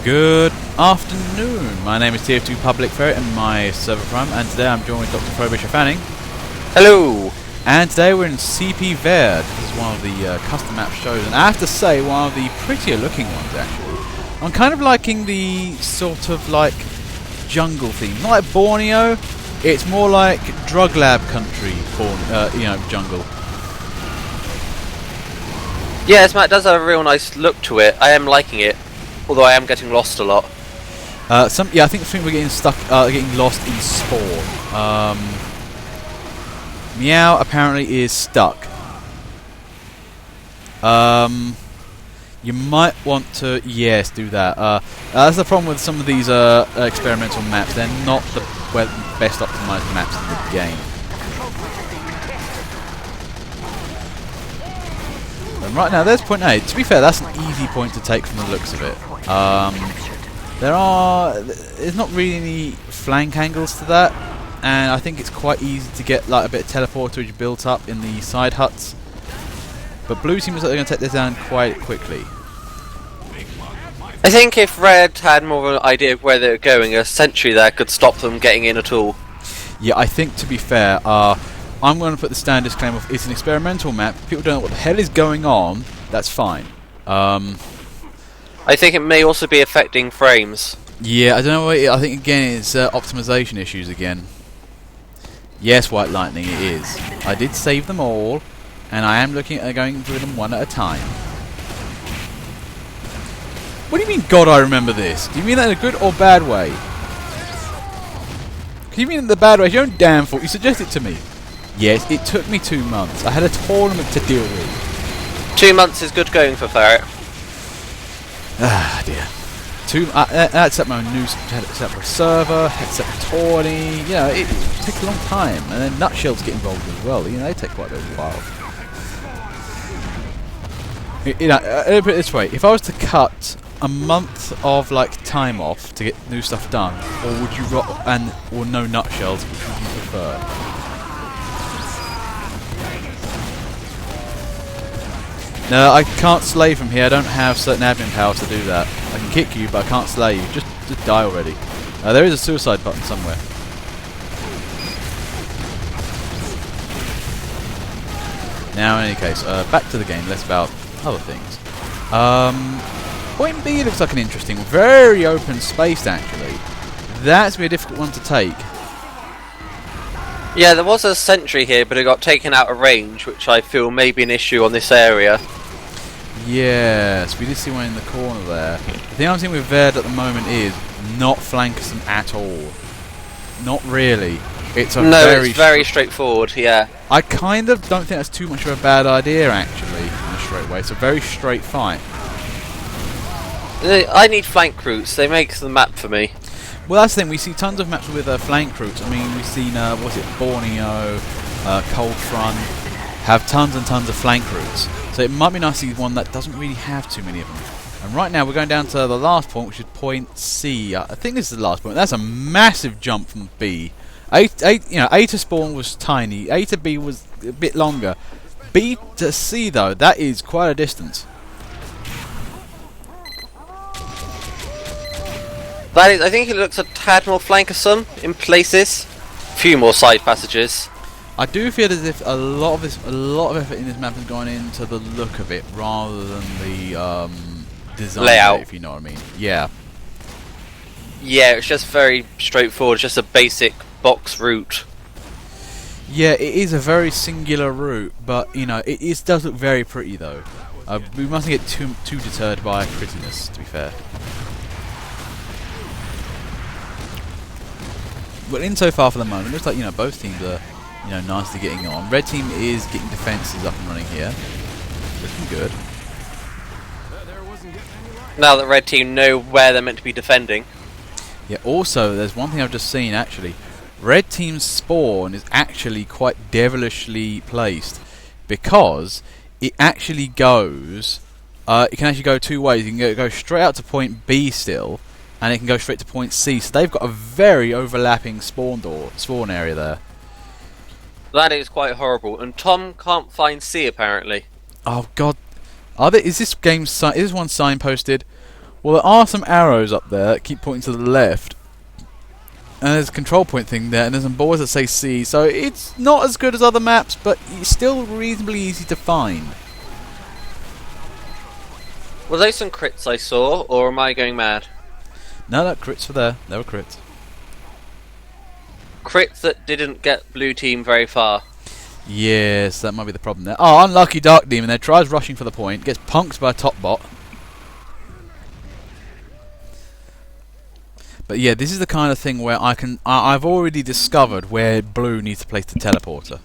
Good afternoon. My name is TF2 Public Ferret and my server prime, and today I'm joined with Dr. Frobisher Fanning. Hello. And today we're in CP Verde. This is one of the custom map shows, and I have to say, one of the prettier looking ones actually. I'm kind of liking the sort of like jungle theme. Not like Borneo, it's more like drug lab country, jungle. Yeah, this map does have a real nice look to it. I am liking it, although I am getting lost a lot. I think we're getting stuck, getting lost in spawn. Meow apparently is stuck. You might want to, yes, do that. That's the problem with some of these experimental maps. They're not the best optimized maps in the game. And right now, there's point A. To be fair, that's an easy point to take from the looks of it. There's not really any flank angles to that, and I think it's quite easy to get like a bit of teleportage built up in the side huts. But blue seems like they're going to take this down quite quickly. I think if red had more of an idea of where they're going, a sentry there could stop them getting in at all. Yeah, I think to be fair, I'm going to put the stand disclaimer of it's an experimental map. If people don't know what the hell is going on, that's fine. I think it may also be affecting frames. Yeah, I don't know. I think again it's optimization issues again. Yes, White Lightning, it is. I did save them all, and I am looking at going through them one at a time. What do you mean, God, I remember this? Do you mean that in a good or bad way? Do you mean in the bad way? It's your own damn fault. You suggest it to me. Yes, it took me 2 months. I had a tournament to deal with. 2 months is good going for Ferret. Ah, dear. I had to set my own new separate server, had to set a tourney. You know, it takes a long time. And then nutshells get involved as well. You know, they take quite a while. You know, let me put it this way. If I was to cut a month of like time off to get new stuff done, or would you or no nutshells, which would you prefer? No, I can't slay from here. I don't have certain admin powers to do that. I can kick you, but I can't slay you. Just die already. There is a suicide button somewhere. Now, in any case, back to the game. Less about other things. Point B looks like an interesting, very open space actually. That's be a difficult one to take. Yeah, there was a sentry here, but it got taken out of range, which I feel may be an issue on this area. Yes, we did see one in the corner there. The thing I'm seeing with Verde at the moment is not flankersome at all. Not really. It's very straightforward, yeah. I kind of don't think that's too much of a bad idea, actually, in a straight way. It's a very straight fight. I need flank routes. They make the map for me. Well, that's the thing. We see tons of maps with flank routes. I mean, we've seen, Borneo, Cold Front, have tons and tons of flank routes. So it might be nice to see one that doesn't really have too many of them. And right now we're going down to the last point, which is point C. I think this is the last point. That's a massive jump from B. A to spawn was tiny. A to B was a bit longer. B to C, though, that is quite a distance. I think it looks a tad more flankersome in places. Few more side passages. I do feel as if a lot of effort in this map has gone into the look of it rather than the design layout, of it, if you know what I mean. Yeah. Yeah, it's just very straightforward. It's just a basic box route. Yeah, it is a very singular route, but you know, it does look very pretty though. We mustn't get too deterred by prettiness, to be fair. But insofar for the moment, it looks like both teams are nicely getting on. Red team is getting defences up and running here, looking good. Now that red team know where they're meant to be defending. Yeah. Also, there's one thing I've just seen actually. Red team's spawn is actually quite devilishly placed because it actually goes. It can actually go two ways. You can go straight out to point B still, and it can go straight to point C. So they've got a very overlapping spawn area there. That is quite horrible. And Tom can't find C apparently. Oh God, is this one signposted? Well, there are some arrows up there that keep pointing to the left. And there's a control point thing there, and there's some boards that say C, so it's not as good as other maps, but it's still reasonably easy to find. Were those some crits I saw, or am I going mad? No, crits were there. There were crits. Crits that didn't get blue team very far. Yes, that might be the problem there. Oh, unlucky Dark Demon there, tries rushing for the point, gets punked by a top bot. But yeah, this is the kind of thing where I've already discovered where blue needs to place the teleporter.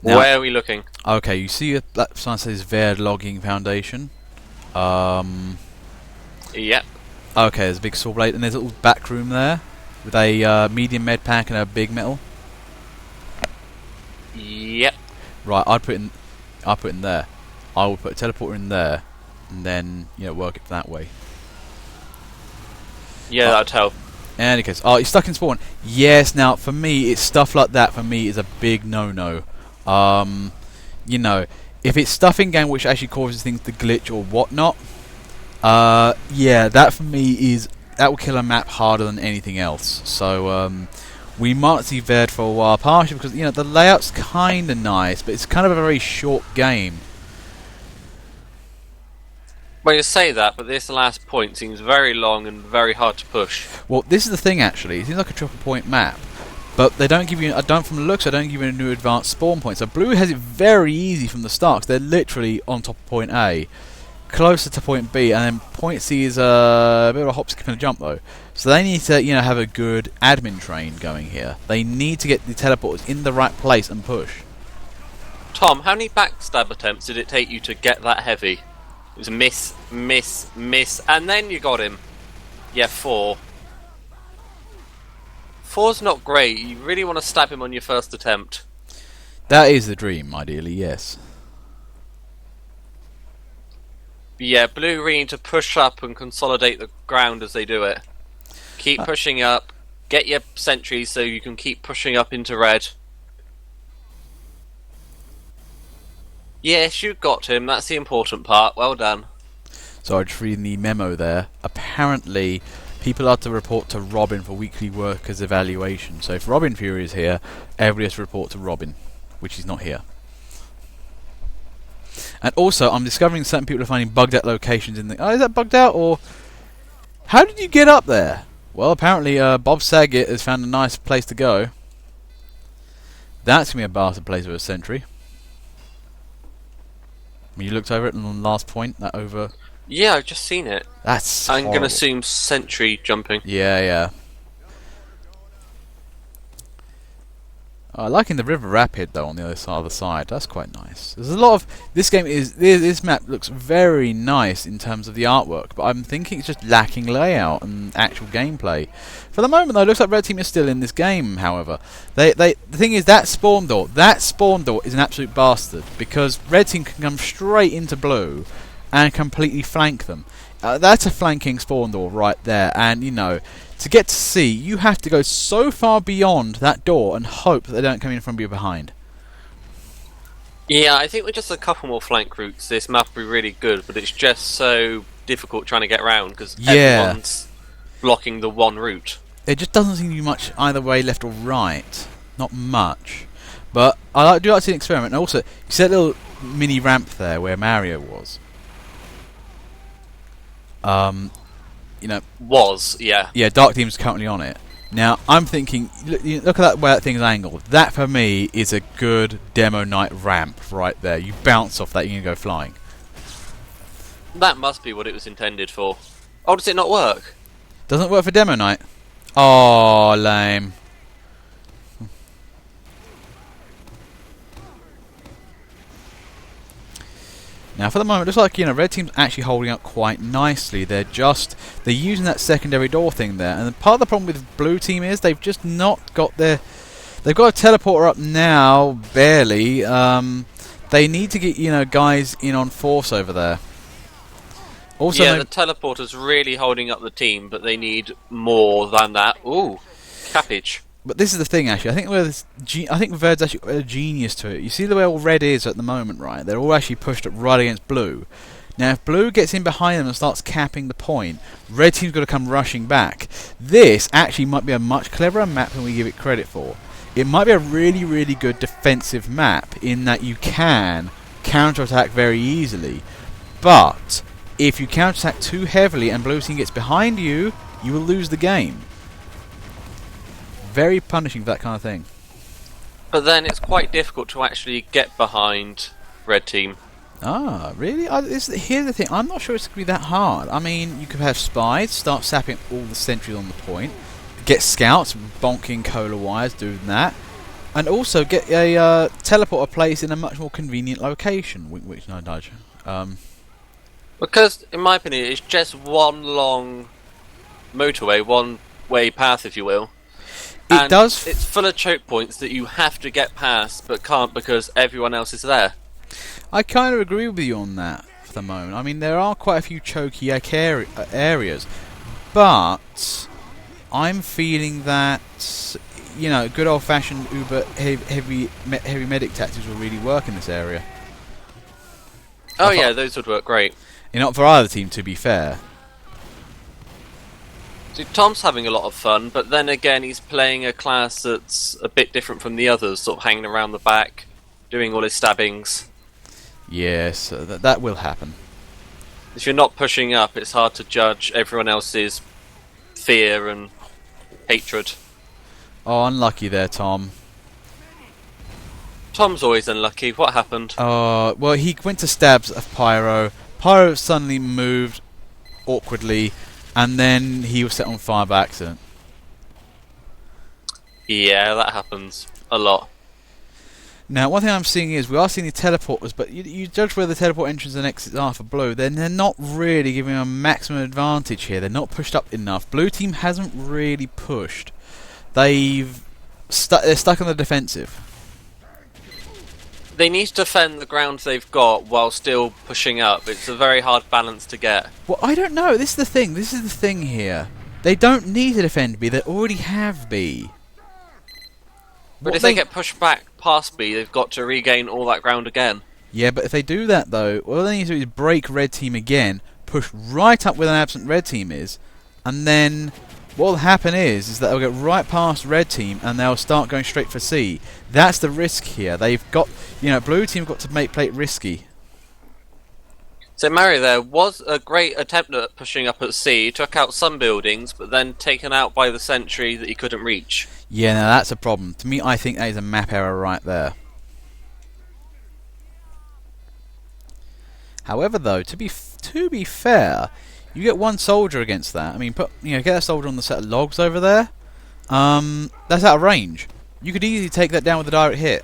Now, where are we looking? Okay, you see that sign says Verde Logging Foundation. Yep. Okay, there's a big saw blade, and there's a little back room there with a medium med pack and a big metal. Yep. Right, I'll put in there. I will put a teleporter in there, and then work it that way. Yeah, that'd help. In any case, oh, you're stuck in spawn. Yes, now for me, it's stuff like that. For me, is a big no-no. If it's stuff in game which actually causes things to glitch or whatnot, yeah, that for me that will kill a map harder than anything else. So we might see Verde for a while, partially because the layout's kind of nice, but it's kind of a very short game. Well, you say that, but this last point seems very long and very hard to push. Well, this is the thing actually. It seems like a triple point map, but they don't give you. From the looks, they don't give you a new advanced spawn point. So blue has it very easy from the start. 'Cause they're literally on top of point A, closer to point B, and then point C is a bit of a hop, skip, and a jump though. So they need to, have a good admin train going here. They need to get the teleporters in the right place and push. Tom, how many backstab attempts did it take you to get that heavy? It was a miss, miss, miss, and then you got him. Yeah, 4. 4's not great. You really want to stab him on your first attempt. That is the dream, ideally, yes. But yeah, blue really need to push up and consolidate the ground as they do it. Keep pushing up. Get your sentries so you can keep pushing up into red. Yes, you got him. That's the important part. Well done. So I'm just reading the memo there. Apparently, people are to report to Robin for weekly workers evaluation. So if Robin Fury is here, everybody has to report to Robin, which is not here. And also, I'm discovering certain people are finding bugged out locations in the... Oh, is that bugged out, or... How did you get up there? Well, apparently, Bob Saget has found a nice place to go. That's going to be a bastard place with a sentry. When you looked over it on the last point, that over... Yeah, I've just seen it. That's I'm horrible. going to assume sentry jumping. Yeah. I like in the River Rapid though on the other side. That's quite nice. There's a lot of this map looks very nice in terms of the artwork, but I'm thinking it's just lacking layout and actual gameplay. For the moment though, it looks like Red Team is still in this game. However, the thing is that spawn door is an absolute bastard because Red Team can come straight into blue and completely flank them. That's a flanking spawn door right there, and to get to C, you have to go so far beyond that door and hope that they don't come in from behind. Yeah, I think with just a couple more flank routes, this map will be really good, but it's just so difficult trying to get around because everyone's blocking the one route. It just doesn't seem to be much either way, left or right. Not much. But I do like to see an experiment. And also, you see that little mini ramp there where Mario was? Yeah, Dark Demon's currently on it. Now, I'm thinking, look at that way that thing's angled. That, for me, is a good Demo Knight ramp right there. You bounce off that, you can go flying. That must be what it was intended for. Oh, does it not work? Doesn't work for Demo Knight? Oh, lame. Now, for the moment, it looks like Red Team's actually holding up quite nicely. They're using that secondary door thing there, and part of the problem with Blue Team is they've just not got their. They've got a teleporter up now, barely. They need to get guys in on force over there. Also, yeah, the teleporter's really holding up the team, but they need more than that. Ooh, cabbage. But this is the thing, actually. I think Verde's actually a genius to it. You see the way all red is at the moment, right? They're all actually pushed up right against blue. Now, if blue gets in behind them and starts capping the point, red team's got to come rushing back. This actually might be a much cleverer map than we give it credit for. It might be a really, really good defensive map in that you can counterattack very easily. But if you counterattack too heavily and blue team gets behind you, you will lose the game. Very punishing for that kind of thing. But then it's quite difficult to actually get behind red team. Ah, really? Here's the thing. I'm not sure it's going to be that hard. I mean, you could have spies, start sapping all the sentries on the point, get scouts, bonking cola wires, doing that, and also get a teleporter placed in a much more convenient location. Which no dodge. Because, in my opinion, it's just one long motorway, one-way path, if you will. And it's full of choke points that you have to get past, but can't because everyone else is there. I kind of agree with you on that for the moment. I mean, there are quite a few choky areas, but I'm feeling that, you know, good old-fashioned Uber heavy medic tactics will really work in this area. Oh yeah, those would work great. Not for either team, to be fair. See, Tom's having a lot of fun, but then again, he's playing a class that's a bit different from the others, sort of hanging around the back, doing all his stabbings. Yes, that will happen. If you're not pushing up, it's hard to judge everyone else's fear and hatred. Oh, unlucky there, Tom. Tom's always unlucky. What happened? Well, he went to stabs of Pyro. Pyro suddenly moved awkwardly, and then he was set on fire by accident. Yeah, that happens a lot. Now, one thing I'm seeing is we are seeing the teleporters, but you judge where the teleport entrance and exits are for blue, then they're not really giving them a maximum advantage here. They're not pushed up enough. Blue team hasn't really pushed. They're stuck on the defensive. They need to defend the ground they've got while still pushing up. It's a very hard balance to get. Well, I don't know. This is the thing. This is the thing here. They don't need to defend B. They already have B. But if they get pushed back past B, they've got to regain all that ground again. Yeah, but if they do that, though, all they need to do is break red team again, push right up where an absent red team is, and then what will happen is that they'll get right past red team and they'll start going straight for C. That's the risk here. They've got, you know, blue team got to play it risky. So Mario there was a great attempt at pushing up at C, took out some buildings, but then taken out by the sentry that he couldn't reach. Yeah, now that's a problem. To me, I think that is a map error right there. However, though, to be fair, you get one soldier against that. I mean, get a soldier on the set of logs over there. That's out of range. You could easily take that down with a direct hit.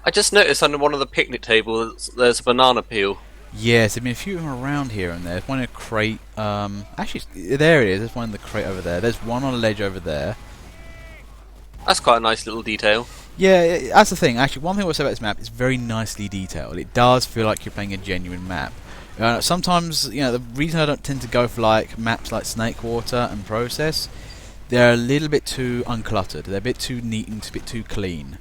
I just noticed under one of the picnic tables there's a banana peel. Yes, I mean a few of them around here and there. There's one in a crate. Actually, there it is. There's one in the crate over there. There's one on a ledge over there. That's quite a nice little detail. Yeah, that's the thing. Actually, one thing I will say about this map, it's very nicely detailed. It does feel like you're playing a genuine map. Sometimes, you know, the reason I don't tend to go for like maps like Snakewater and Process, they're a little bit too uncluttered. They're a bit too neat and a bit too clean.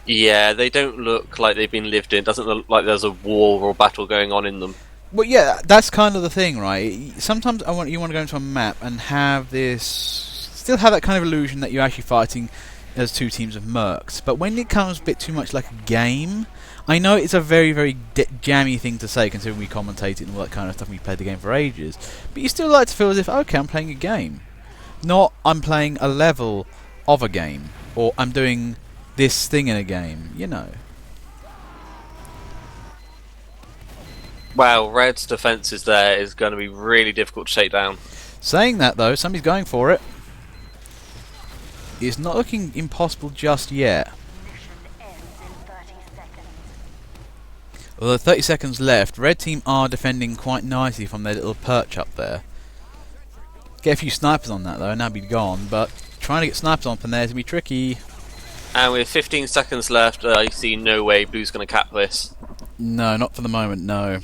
Yeah, they don't look like they've been lived in. It doesn't look like there's a war or battle going on in them. Well, yeah, that's kind of the thing, right? Sometimes you want to go into a map and still have that kind of illusion that you're actually fighting as two teams of mercs. But when it comes a bit too much like a game, I know it's a very, very jammy thing to say considering we commentate it and all that kind of stuff and we played the game for ages. But you still like to feel as if, okay, I'm playing a game. Not I'm playing a level of a game. Or I'm doing this thing in a game, you know. Wow, Red's defences there is going to be really difficult to take down. Saying that though, somebody's going for it. It's not looking impossible just yet. Although 30 seconds left, red team are defending quite nicely from their little perch up there. Get a few snipers on that though and that'll be gone, but trying to get snipers on from there is going to be tricky. And with 15 seconds left, I see no way Blue's going to cap this. No, not for the moment, no.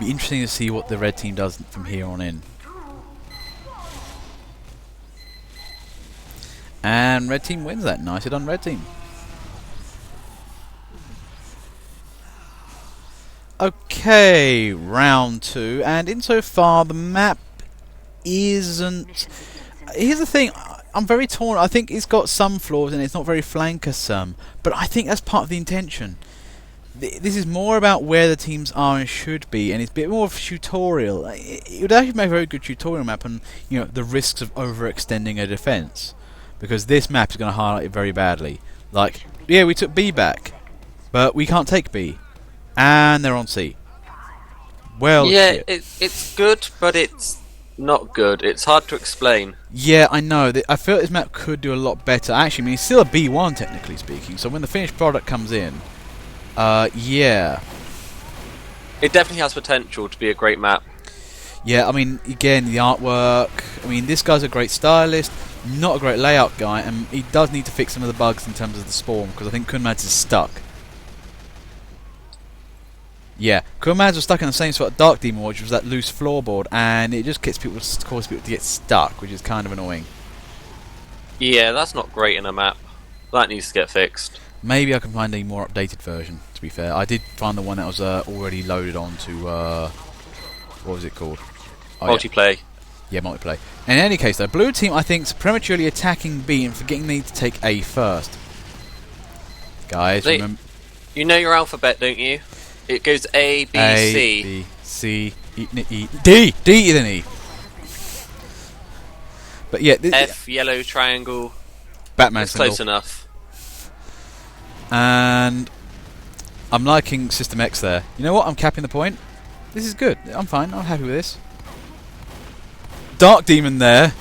Be interesting to see what the red team does from here on in. And red team wins that. Nicely done, red team. Okay, round 2, and insofar the map isn't... Here's the thing, I'm very torn. I think it's got some flaws and it's not very flankersome, but I think that's part of the intention. This is more about where the teams are and should be, and it's a bit more of a tutorial. It would actually make a very good tutorial map on, you know, the risks of overextending a defense, because this map is going to highlight it very badly. Like, yeah, we took B back, but we can't take B. And they're on C. Well, yeah, it's good, but it's not good. It's hard to explain. Yeah, I know. I feel this map could do a lot better. Actually, I mean, it's still a B1, technically speaking. So when the finished product comes in, yeah. It definitely has potential to be a great map. Yeah, I mean, again, the artwork. I mean, this guy's a great stylist, not a great layout guy, and he does need to fix some of the bugs in terms of the spawn, because I think Kunmads is stuck. Yeah, Kunmads was stuck in the same spot at Dark Demon, which was that loose floorboard, and it just causes people to get stuck, which is kind of annoying. Yeah, that's not great in a map. That needs to get fixed. Maybe I can find a more updated version, to be fair. I did find the one that was already loaded onto, what was it called? Oh, multiplayer. Yeah, multiplayer. In any case, though, blue team, I think, is prematurely attacking B and forgetting they need to take A first. Guys, remember... You know your alphabet, don't you? It goes A, B, C. B, C, E, D! D, then E. But yeah... F, yellow triangle. Batman It's symbol. close enough. And... I'm liking System X there. You know what? I'm capping the point. This is good. I'm fine. I'm happy with this. Dark Demon there.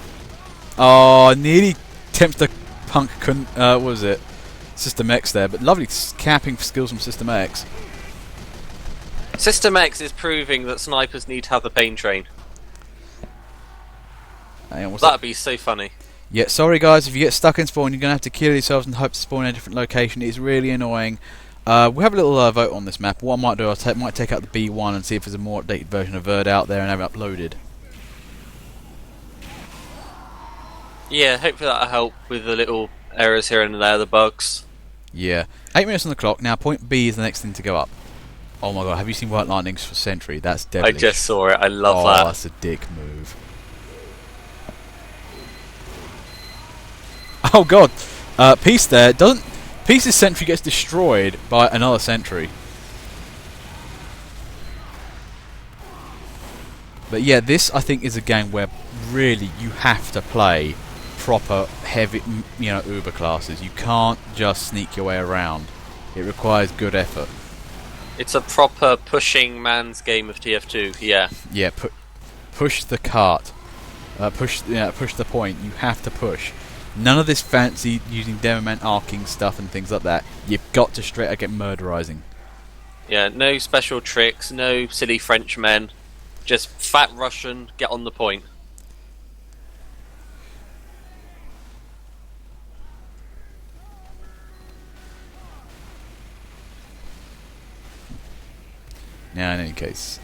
Oh, nearly tempts the punk. What was it? System X there, but lovely capping skills from System X. System X is proving that snipers need to have the pain train. Hang on, That'd be so funny. Yeah, sorry guys, if you get stuck in spawn, you're going to have to kill yourselves and hope to spawn in a different location. It's really annoying. We'll have a little vote on this map. What I might do, I might take out the B1 and see if there's a more updated version of Verde out there and have it uploaded. Yeah, hopefully that'll help with the little errors here and there, the bugs. Yeah. 8 minutes on the clock. Now point B is the next thing to go up. Oh my god, have you seen White Lightnings for Sentry? That's deadly. I just saw it, I love that. Oh, that's a dick move. Oh god, Peace there doesn't... Peace's Sentry gets destroyed by another Sentry. But yeah, this I think is a game where really you have to play proper heavy, you know, Uber classes. You can't just sneak your way around. It requires good effort. It's a proper pushing man's game of TF2, yeah. Yeah, push the cart. Push the point. You have to push. None of this fancy using Demoman arcing stuff and things like that. You've got to straight up get murderizing. Yeah, no special tricks, no silly Frenchmen. Just fat Russian, get on the point. Now, in any case,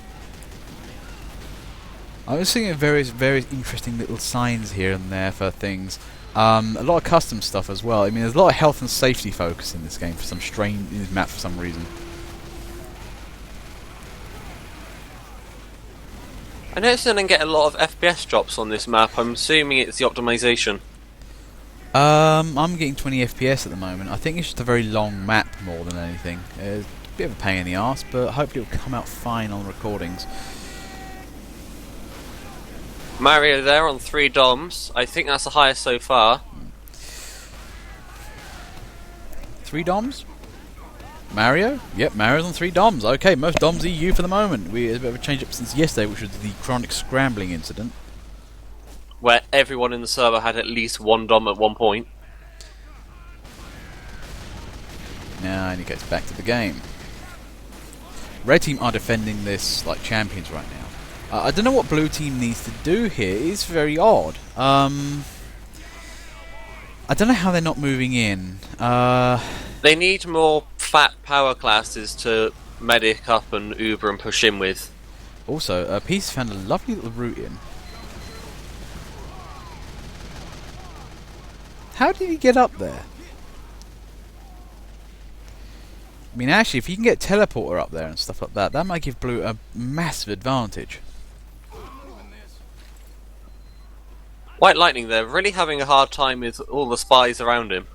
I was seeing various interesting little signs here and there for things. A lot of custom stuff as well. I mean, there's a lot of health and safety focus in this game for some strange in this map for some reason. I noticed I didn't get a lot of FPS drops on this map. I'm assuming it's the optimization. I'm getting 20 FPS at the moment. I think it's just a very long map more than anything. It's a bit of a pain in the arse, but hopefully it'll come out fine on recordings. Mario there on 3 DOMs. I think that's the highest so far. 3 DOMs? Mario? Yep, Mario's on 3 DOMs. Okay, most DOMs EU for the moment. There's a bit of a change up since yesterday, which was the chronic scrambling incident. Where everyone in the server had at least 1 DOM at one point. Now, and he gets back to the game. Red team are defending this like champions right now. I don't know what blue team needs to do here. It's very odd. I don't know how they're not moving in. They need more fat power classes to medic up and Uber and push in with. Also, Peace found a lovely little route in. How did he get up there? I mean, actually, if you can get teleporter up there and stuff like that, that might give Blue a massive advantage. White Lightning, they're really having a hard time with all the spies around him.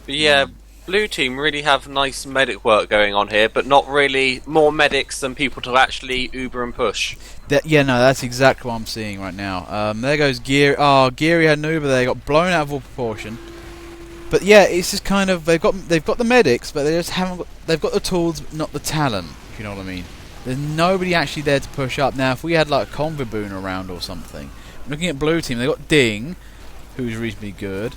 But yeah, Blue team really have nice medic work going on here, but not really more medics than people to actually uber and push. Yeah, no, that's exactly what I'm seeing right now. There goes Geary. Oh, Geary had an Uber there, got blown out of all proportion. But yeah, it's just kind of they've got the medics, but they just haven't got. They've got the tools, but not the talent. If you know what I mean. There's nobody actually there to push up. Now, if we had like Conviboon around or something, looking at Blue team, they got Ding, who's reasonably good.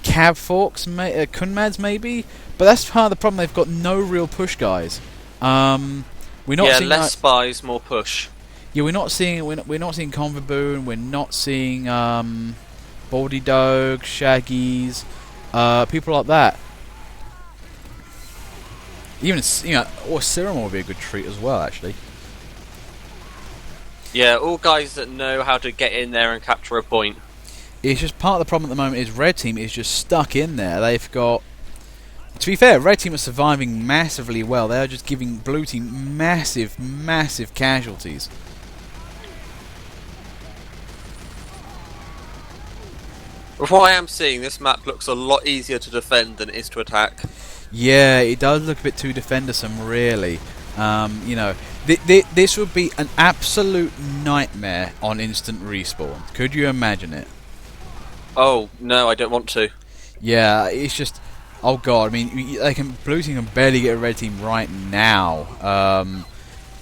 Cab Forks, Kunmads maybe, but that's part of the problem. They've got no real push guys. We're not seeing less spies, more push. Yeah, we're not seeing Conviboon. We're not seeing Baldy Dog, Shaggies, people like that. Even or Serum would be a good treat as well, actually. Yeah, all guys that know how to get in there and capture a point. It's just part of the problem at the moment is Red Team is just stuck in there. They've got... To be fair, Red Team are surviving massively well. They are just giving Blue Team massive, massive casualties. From what I am seeing, this map looks a lot easier to defend than it is to attack. Yeah, it does look a bit too defendersome, really. This would be an absolute nightmare on instant respawn. Could you imagine it? Oh, no, I don't want to. Yeah, it's just... Oh god, I mean, Blue Team can barely get a Red Team right now.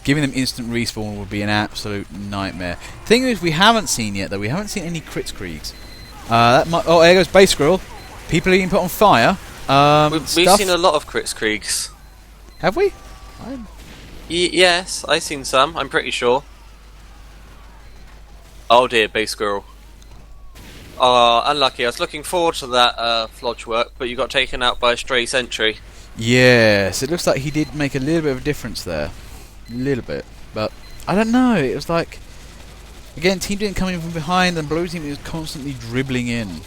Giving them instant respawn would be an absolute nightmare. Thing is, we haven't seen yet, though. We haven't seen any Kritzkriegs. Oh, there goes Base Squirrel. People are being put on fire. We've seen a lot of Kritzkriegs. Have we? Yes, I've seen some, I'm pretty sure. Oh dear, Base Squirrel. Unlucky. I was looking forward to that flodge work, but you got taken out by a stray sentry. Yes, it looks like he did make a little bit of a difference there. A little bit. But, I don't know, it was like... Again, Team didn't come in from behind, and Blue Team was constantly dribbling in.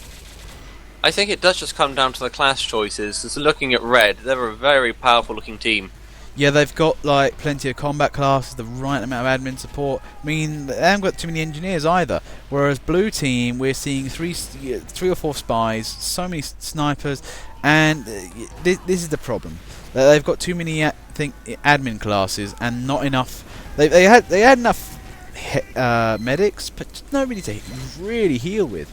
I think it does just come down to the class choices. Because looking at Red, they're a very powerful looking team. Yeah, they've got like plenty of combat classes, the right amount of admin support. I mean, they haven't got too many engineers either. Whereas Blue Team, we're seeing three or four spies, so many snipers, and this is the problem. They've got too many, admin classes and not enough. They had enough medics, but just nobody to really heal with.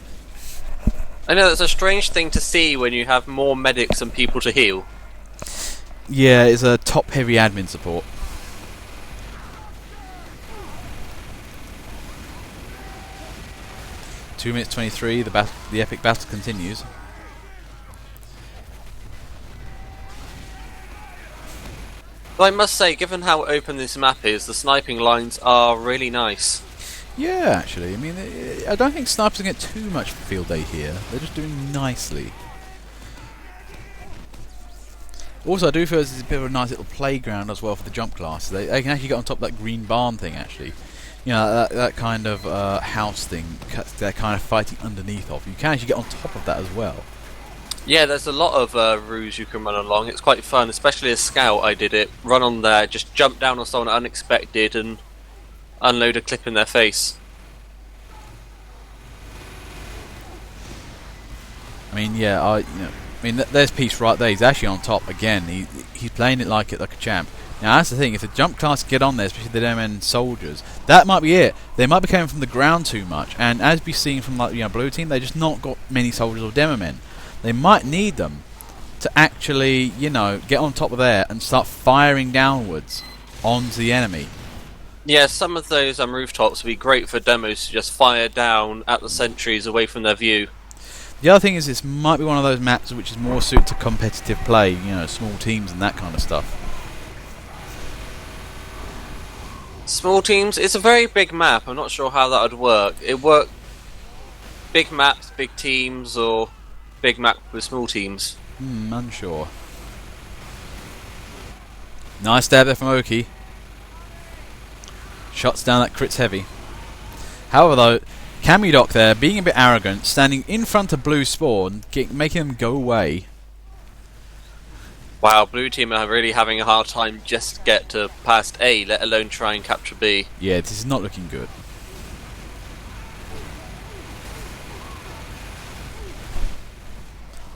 I know, it's a strange thing to see when you have more medics than people to heal. Yeah, it's a top-heavy admin support. Two minutes 23. The epic battle continues. But I must say, given how open this map is, the sniping lines are really nice. Yeah, actually. I mean, I don't think snipers get too much field day here. They're just doing nicely. Also, I do feel this is a bit of a nice little playground as well for the jump class. They can actually get on top of that green barn thing, actually. You know, that kind of house thing they're kind of fighting underneath of. You can actually get on top of that as well. Yeah, there's a lot of routes you can run along. It's quite fun, especially as scout. I did it. Run on there, just jump down on someone unexpected and unload a clip in their face. I mean, yeah, there's Peace right there. He's actually on top again. He's playing it like a champ. Now that's the thing. If the jump class get on there, especially the Demomen soldiers, that might be it. They might be coming from the ground too much, and as we've seen from Blue Team, they just not got many soldiers or Demomen. They might need them to actually, get on top of there and start firing downwards onto the enemy. Yeah, some of those rooftops would be great for demos to just fire down at the sentries away from their view. The other thing is this might be one of those maps which is more suited to competitive play, small teams and that kind of stuff. Small teams? It's a very big map. I'm not sure how that would work. It work big maps, big teams, or big map with small teams. Unsure. Nice stab there from Oki. Shots down, that crit's heavy. However, though, Camudoc there, being a bit arrogant, standing in front of Blue Spawn, making them go away. Wow, Blue Team are really having a hard time just to get to past A, let alone try and capture B. Yeah, this is not looking good.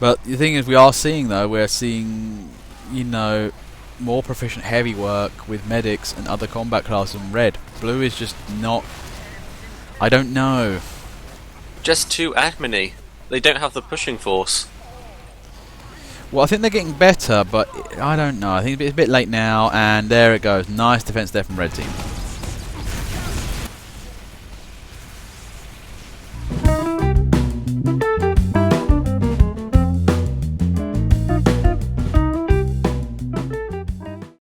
But the thing is, we're seeing, you know, more proficient heavy work with medics and other combat classes in Red. Blue is just not... I don't know. Just too admin-y. They don't have the pushing force. Well, I think they're getting better, but I don't know. I think it's a bit late now, and there it goes. Nice defense there from Red Team.